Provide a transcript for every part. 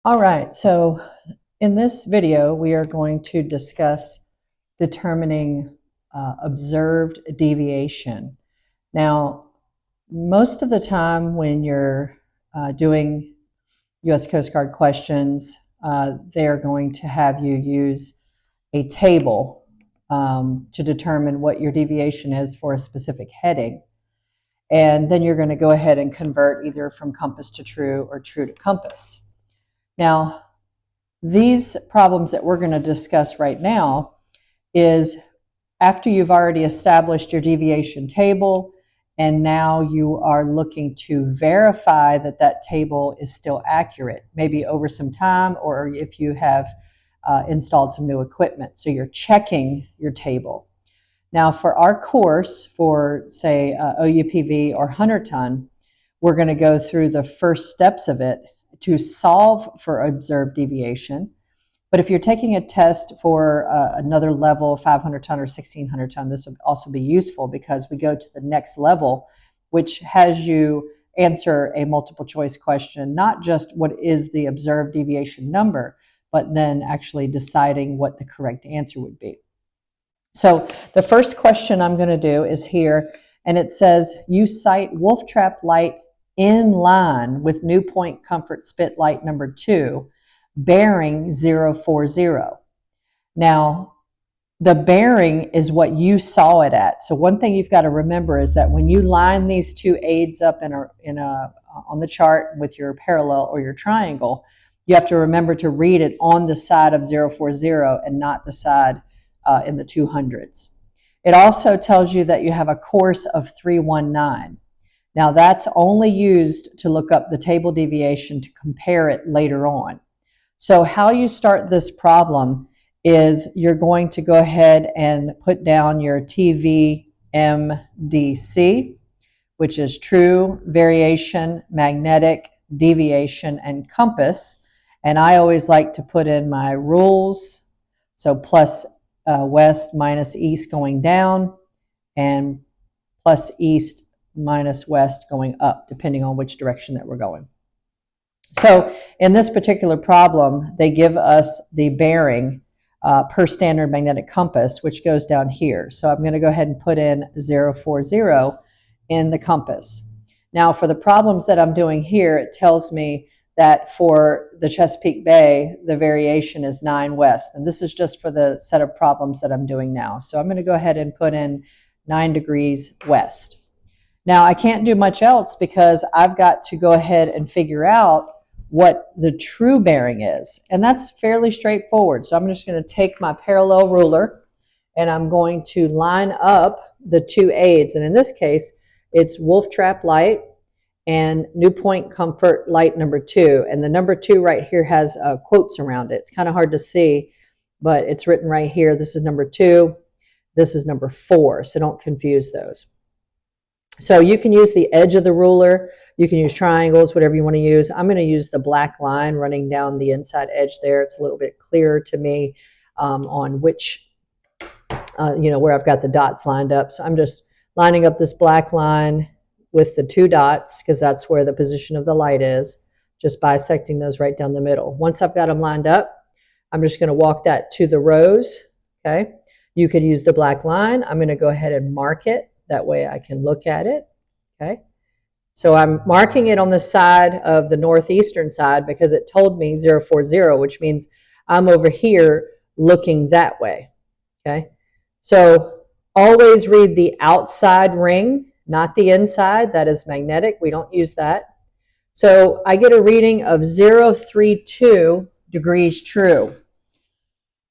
All right, so in this video, we are going to discuss determining observed deviation. Now, most of the time when you're doing U.S. Coast Guard questions, they're going to have you use a table to determine what your deviation is for a specific heading. And then you're going to go ahead and convert either from compass to true or true to compass. Now, these problems that we're going to discuss right now is after you've already established your deviation table, and now you are looking to verify that that table is still accurate, maybe over some time, or if you have installed some new equipment. So you're checking your table. Now, for our course, for say OUPV or 100-ton, we're going to go through the first steps of it to solve for observed deviation. But if you're taking a test for another level, 500-ton or 1,600-ton, this would also be useful because we go to the next level, which has you answer a multiple choice question, not just what is the observed deviation number, but then actually deciding what the correct answer would be. So the first question I'm going to do is here, and it says, you cite wolf trap light in line with New Point Comfort Spit light number 2, bearing 040. Now, the bearing is what you saw it at. So one thing you've got to remember is that when you line these two aids up on the chart with your parallel or your triangle, you have to remember to read it on the side of 040 and not the side in the 200s. It also tells you that you have a course of 319. Now that's only used to look up the table deviation to compare it later on. So how you start this problem is you're going to go ahead and put down your TVMDC, which is true, variation, magnetic, deviation, and compass. And I always like to put in my rules. So plus west minus east going down, and plus east minus west going up, depending on which direction that we're going. So in this particular problem, they give us the bearing per standard magnetic compass, which goes down here. So I'm going to go ahead and put in 040 in the compass. Now for the problems that I'm doing here, it tells me that for the Chesapeake Bay, the variation is 9 west. And this is just for the set of problems that I'm doing now. So I'm going to go ahead and put in 9 degrees west. Now I can't do much else because I've got to go ahead and figure out what the true bearing is. And that's fairly straightforward. So I'm just going to take my parallel ruler and I'm going to line up the two aids. And in this case, it's wolf trap light and New Point Comfort light number 2. And the number 2 right here has quotes around it. It's kind of hard to see, but it's written right here. This is number 2. This is number 4. So don't confuse those. So you can use the edge of the ruler. You can use triangles, whatever you want to use. I'm going to use the black line running down the inside edge there. It's a little bit clearer to me on which, where I've got the dots lined up. So I'm just lining up this black line with the 2 dots because that's where the position of the light is, just bisecting those right down the middle. Once I've got them lined up, I'm just going to walk that to the rows, okay? You could use the black line. I'm going to go ahead and mark it. That way I can look at it, okay? So I'm marking it on the side of the northeastern side because it told me 040, which means I'm over here looking that way, okay? So always read the outside ring, not the inside. That is magnetic. We don't use that. So I get a reading of 032 degrees true.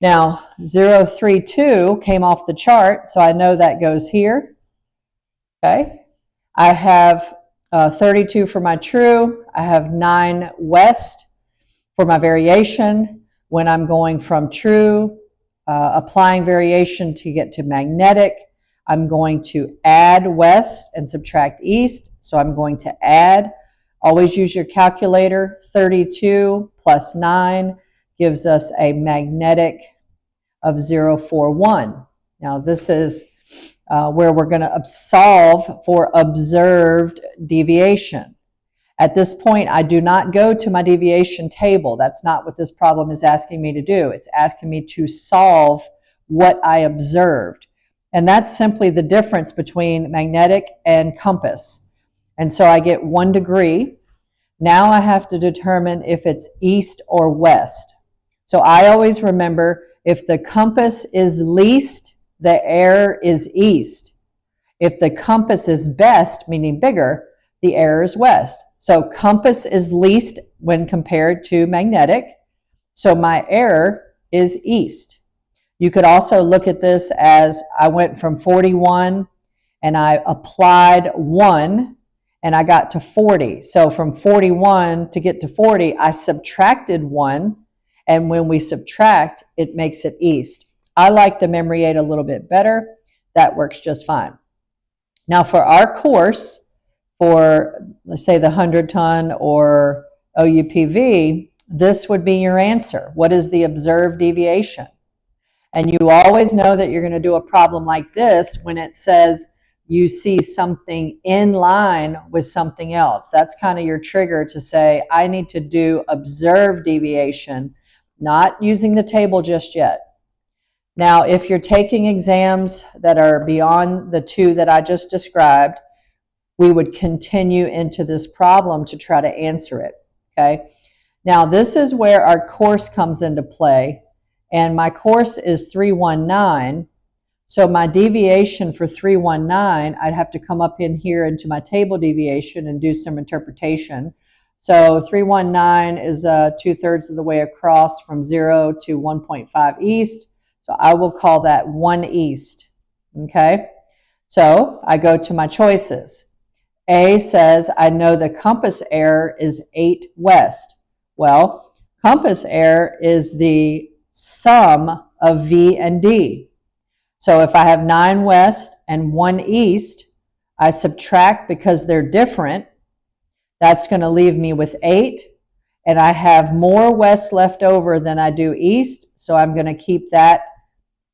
Now, 032 came off the chart, so I know that goes here. Okay. I have 32 for my true. I have 9 west for my variation. When I'm going from true, applying variation to get to magnetic, I'm going to add west and subtract east. So I'm going to add. Always use your calculator. 32 plus 9 gives us a magnetic of 041. Now this is where we're going to solve for observed deviation. At this point, I do not go to my deviation table. That's not what this problem is asking me to do. It's asking me to solve what I observed. And that's simply the difference between magnetic and compass. And so I get 1 degree. Now I have to determine if it's east or west. So I always remember, if the compass is least, the error is east. If the compass is best, meaning bigger, the error is west. So compass is least when compared to magnetic. So my error is east. You could also look at this as I went from 41 and I applied 1 and I got to 40. So from 41 to get to 40, I subtracted 1. And when we subtract, it makes it east. I like the memory aid a little bit better. That works just fine. Now for our course, for let's say the 100-ton or OUPV, this would be your answer. What is the observed deviation? And you always know that you're going to do a problem like this when it says you see something in line with something else. That's kind of your trigger to say, I need to do observed deviation, not using the table just yet. Now, if you're taking exams that are beyond the 2 that I just described, we would continue into this problem to try to answer it, okay? Now, this is where our course comes into play, and my course is 319, so my deviation for 319, I'd have to come up in here into my table deviation and do some interpretation. So 319 is 2/3 of the way across from 0 to 1.5 east, so I will call that 1 east, okay? So I go to my choices. A says, I know the compass error is 8 west. Well, compass error is the sum of V and D. So if I have 9 west and 1 east, I subtract because they're different. That's going to leave me with 8. And I have more west left over than I do east, so I'm going to keep that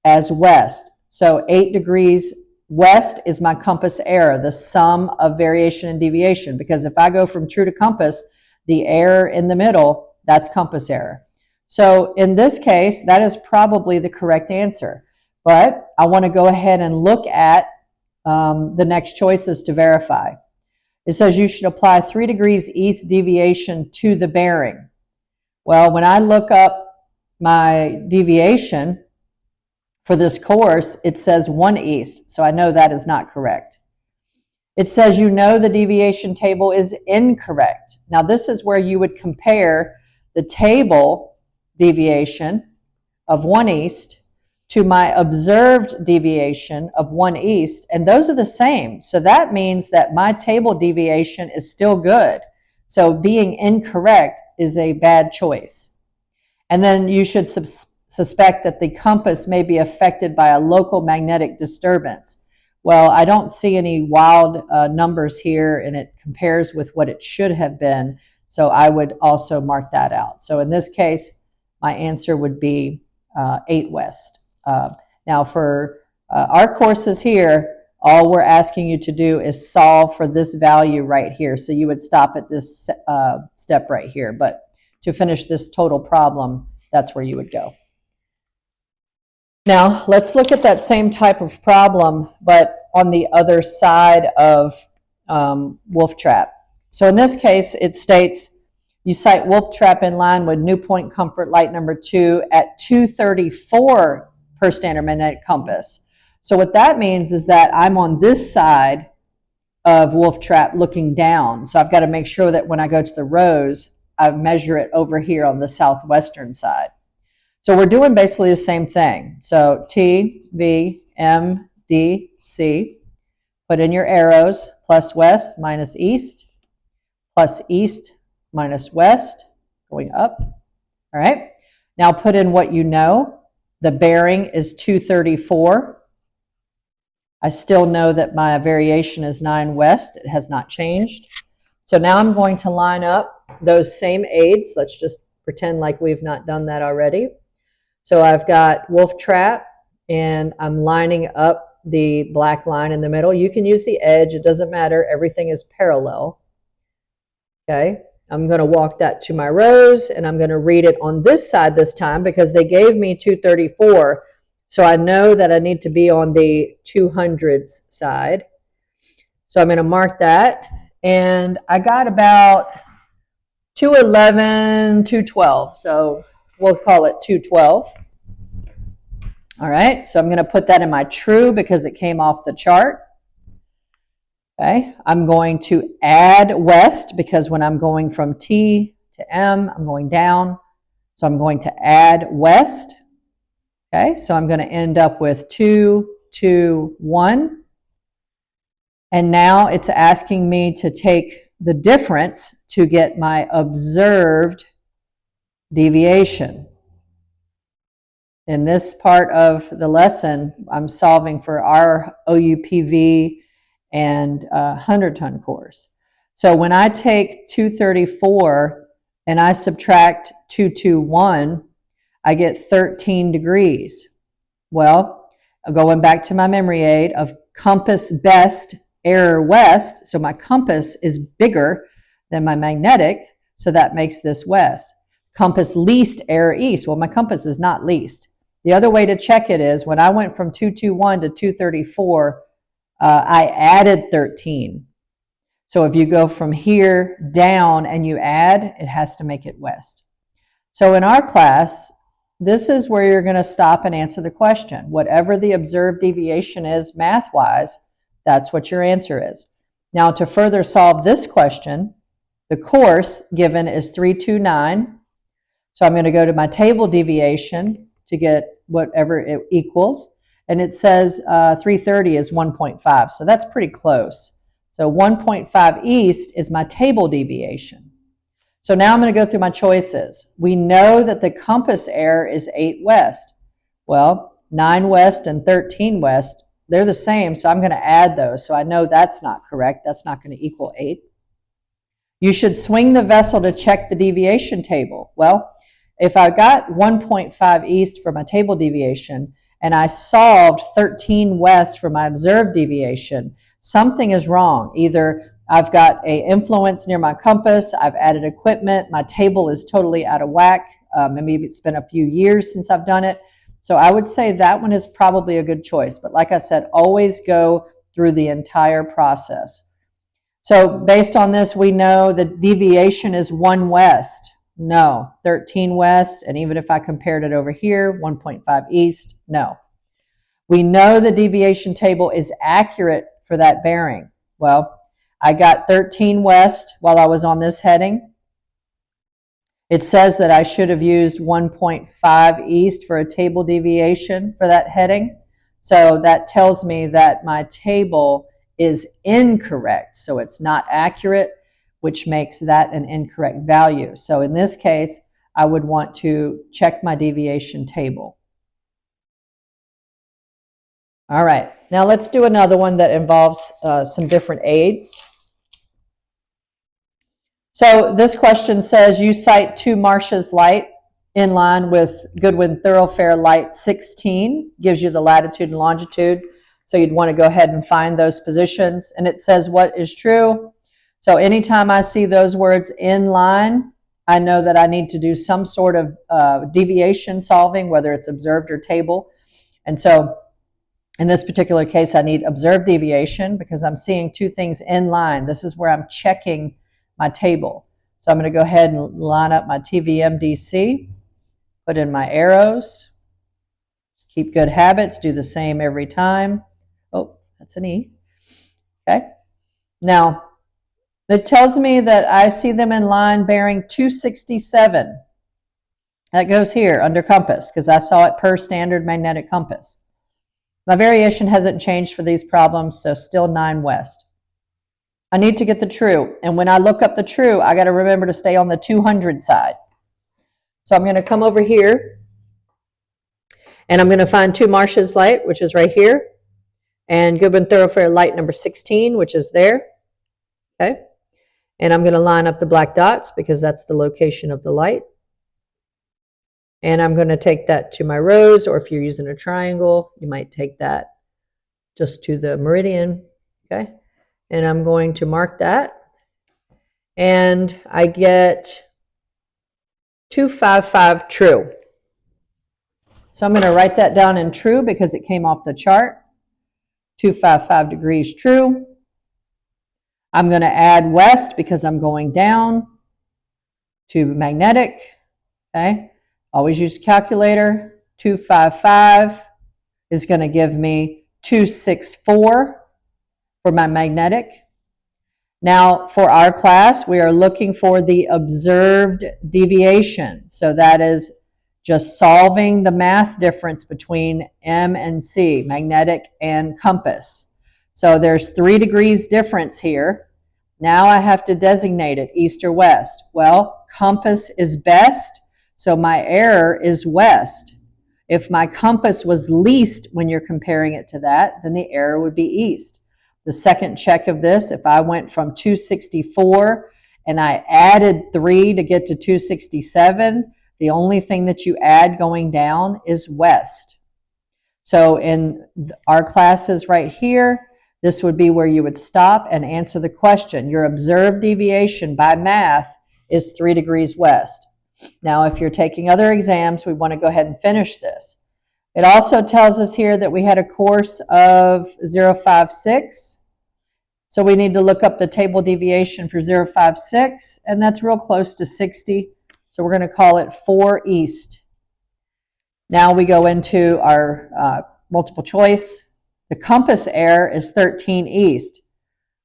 as west. So 8 degrees west is my compass error, the sum of variation and deviation, because if I go from true to compass, the error in the middle, that's compass error. So in this case, that is probably the correct answer. But I want to go ahead and look at the next choices to verify. It says you should apply 3 degrees east deviation to the bearing. Well, when I look up my deviation for this course, it says 1 east, so I know that is not correct. It says you know the deviation table is incorrect. Now this is where you would compare the table deviation of 1 east to my observed deviation of 1 east, and those are the same. So that means that my table deviation is still good. So being incorrect is a bad choice. And then you should suspect that the compass may be affected by a local magnetic disturbance. Well, I don't see any wild numbers here, and it compares with what it should have been, so I would also mark that out. So in this case, my answer would be 8 west. Now for our courses here, all we're asking you to do is solve for this value right here. So you would stop at this step right here, but to finish this total problem, that's where you would go. Now, let's look at that same type of problem, but on the other side of wolf trap. So in this case, it states, you cite wolf trap in line with New Point Comfort Light number 2 at 234 per standard magnetic compass. So what that means is that I'm on this side of wolf trap looking down. So I've got to make sure that when I go to the rows, I measure it over here on the southwestern side. So we're doing basically the same thing. So T, V, M, D, C. Put in your arrows, plus west minus east, plus east minus west, going up. All right. Now put in what you know. The bearing is 234. I still know that my variation is 9 west. It has not changed. So now I'm going to line up those same aids. Let's just pretend like we've not done that already. So I've got wolf trap, and I'm lining up the black line in the middle. You can use the edge. It doesn't matter. Everything is parallel. Okay, I'm going to walk that to my rows, and I'm going to read it on this side this time because they gave me 234. So I know that I need to be on the 200s side. So I'm going to mark that. And I got about 211, 212. So we'll call it 212. All right, so I'm going to put that in my true because it came off the chart. Okay, I'm going to add west because when I'm going from T to M, I'm going down. So I'm going to add west. Okay, so I'm going to end up with 2, 2, 1. And now it's asking me to take the difference to get my observed deviation. In this part of the lesson, I'm solving for our OUPV and 100-ton cores. So when I take 234 and I subtract 221, I get 13 degrees. Well, going back to my memory aid of compass best, error west, so my compass is bigger than my magnetic, so that makes this west. Compass least, error east. Well, my compass is not least. The other way to check it is when I went from 221 to 234, I added 13. So if you go from here down and you add, it has to make it west. So in our class, this is where you're going to stop and answer the question. Whatever the observed deviation is math-wise, that's what your answer is. Now, to further solve this question, the course given is 329. So I'm going to go to my table deviation to get whatever it equals. And it says 330 is 1.5. So that's pretty close. So 1.5 east is my table deviation. So now I'm going to go through my choices. We know that the compass error is 8 west. Well, 9 west and 13 west, they're the same, so I'm going to add those. So I know that's not correct. That's not going to equal 8. You should swing the vessel to check the deviation table. Well, if I got 1.5 east for my table deviation and I solved 13 west for my observed deviation, something is wrong. Either I've got an influence near my compass, I've added equipment, my table is totally out of whack, maybe it's been a few years since I've done it. So I would say that one is probably a good choice. But like I said, always go through the entire process. So based on this, we know the deviation is 1 west. No, 13 west, and even if I compared it over here, 1.5 east, no. We know the deviation table is accurate for that bearing. Well, I got 13 west while I was on this heading. It says that I should have used 1.5 east for a table deviation for that heading. So that tells me that my table is incorrect. So it's not accurate, which makes that an incorrect value. So in this case, I would want to check my deviation table. All right, now let's do another one that involves some different aids. So this question says you cite 2 Marsh's light in line with Goodwin Thoroughfare light 16, gives you the latitude and longitude. So you'd want to go ahead and find those positions. And it says what is true. So anytime I see those words in line, I know that I need to do some sort of deviation solving, whether it's observed or table. And so in this particular case, I need observed deviation because I'm seeing 2 things in line. This is where I'm checking my table. So I'm going to go ahead and line up my TVMDC, put in my arrows, keep good habits, do the same every time. Oh, that's an E. Okay. Now, it tells me that I see them in line bearing 267. That goes here under compass because I saw it per standard magnetic compass. My variation hasn't changed for these problems, so still 9 west. I need to get the true, and when I look up the true, I got to remember to stay on the 200 side. So I'm going to come over here, and I'm going to find 2 Marsh's light, which is right here, and Goodwin Thoroughfare light number 16, which is there. Okay, and I'm going to line up the black dots because that's the location of the light. And I'm going to take that to my rows, or if you're using a triangle, you might take that just to the meridian. Okay, and I'm going to mark that. and I get 255 true. So I'm going to write that down in true because it came off the chart. 255 degrees true. I'm going to add west because I'm going down to magnetic. Okay, always use a calculator. 255 is going to give me 264 for my magnetic. Now, for our class, we are looking for the observed deviation. So that is just solving the math difference between M and C, magnetic and compass. So there's 3 degrees difference here. Now I have to designate it, east or west. Well, compass is best, so my error is west. If my compass was least when you're comparing it to that, then the error would be east. The second check of this, if I went from 264 and I added 3 to get to 267, the only thing that you add going down is west. So in our classes right here, this would be where you would stop and answer the question. Your observed deviation by math is 3 degrees west. Now, if you're taking other exams, we want to go ahead and finish this. It also tells us here that we had a course of 056. So we need to look up the table deviation for 056, and that's real close to 60. So we're going to call it 4 east. Now we go into our multiple choice. The compass error is 13 east.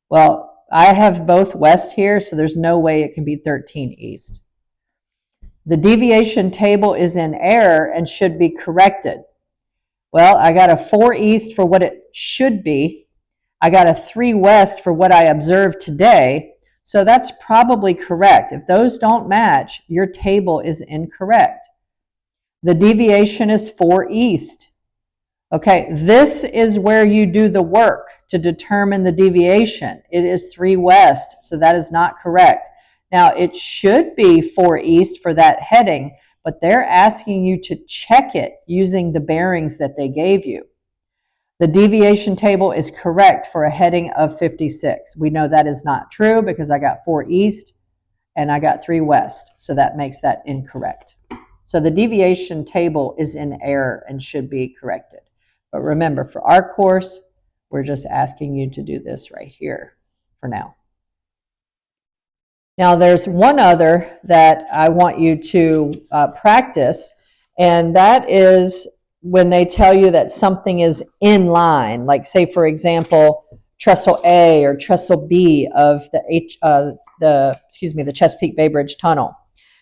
Well, I have both west here, so there's no way it can be 13 east. The deviation table is in error and should be corrected. Well, I got a 4 east for what it should be. I got a 3 west for what I observed today. So that's probably correct. If those don't match, your table is incorrect. The deviation is 4 east. Okay, this is where you do the work to determine the deviation. It is 3 west, so that is not correct. Now, it should be 4 east for that heading, but they're asking you to check it using the bearings that they gave you. The deviation table is correct for a heading of 56. We know that is not true because I got 4 east and I got 3 west, so that makes that incorrect. So the deviation table is in error and should be corrected. But remember, for our course, we're just asking you to do this right here for now. Now, there's one other that I want you to practice, and that is when they tell you that something is in line, like say, for example, trestle A or trestle B of the Chesapeake Bay Bridge Tunnel.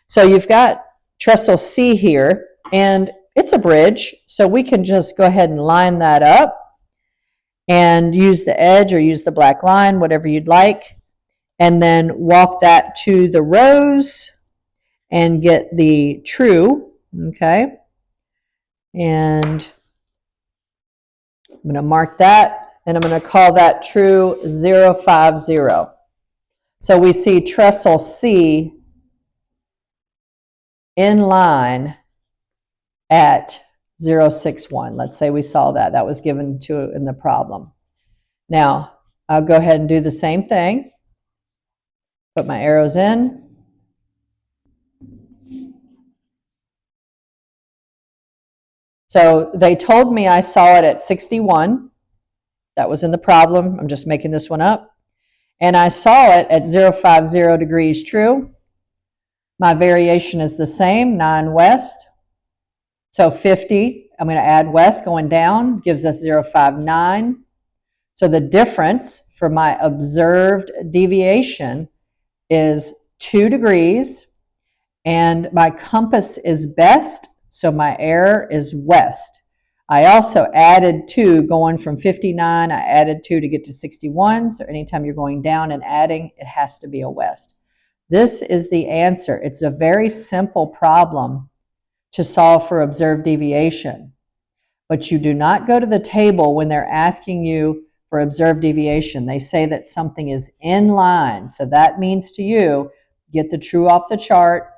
So you've got trestle C here, and it's a bridge, so we can just go ahead and line that up and use the edge or use the black line, whatever you'd like, and then walk that to the rows and get the true, okay? And I'm going to mark that, and I'm going to call that true 050. So we see trestle C in line at 061. Let's say we saw that. That was given to in the problem. Now, I'll go ahead and do the same thing. Put my arrows in. So they told me I saw it at 61. That was in the problem. I'm just making this one up. And I saw it at 050 degrees true. My variation is the same, 9 west. So 50, I'm going to add west going down, gives us 059. So the difference for my observed deviation is 2 degrees, and my compass is best, so my error is west. I also added 2 going from 59. I added 2 to get to 61. So anytime you're going down and adding, it has to be a west. This is the answer. It's a very simple problem to solve for observed deviation. But you do not go to the table when they're asking you for observed deviation. They say that something is in line. So that means to you, get the true off the chart,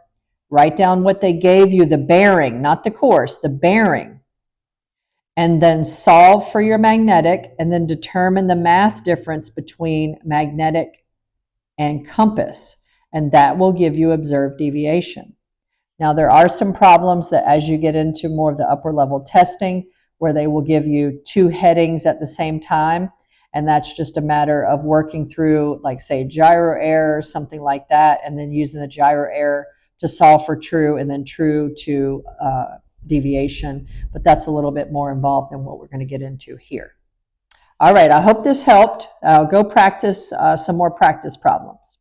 write down what they gave you, the bearing, not the course, the bearing, and then solve for your magnetic, and then determine the math difference between magnetic and compass. and that will give you observed deviation. Now, there are some problems that as you get into more of the upper level testing, where they will give you two headings at the same time, and that's just a matter of working through, like, say, gyro error or something like that, and then using the gyro error to solve for true, and then true to deviation. But that's a little bit more involved than what we're going to get into here. All right, I hope this helped. Go practice some more practice problems.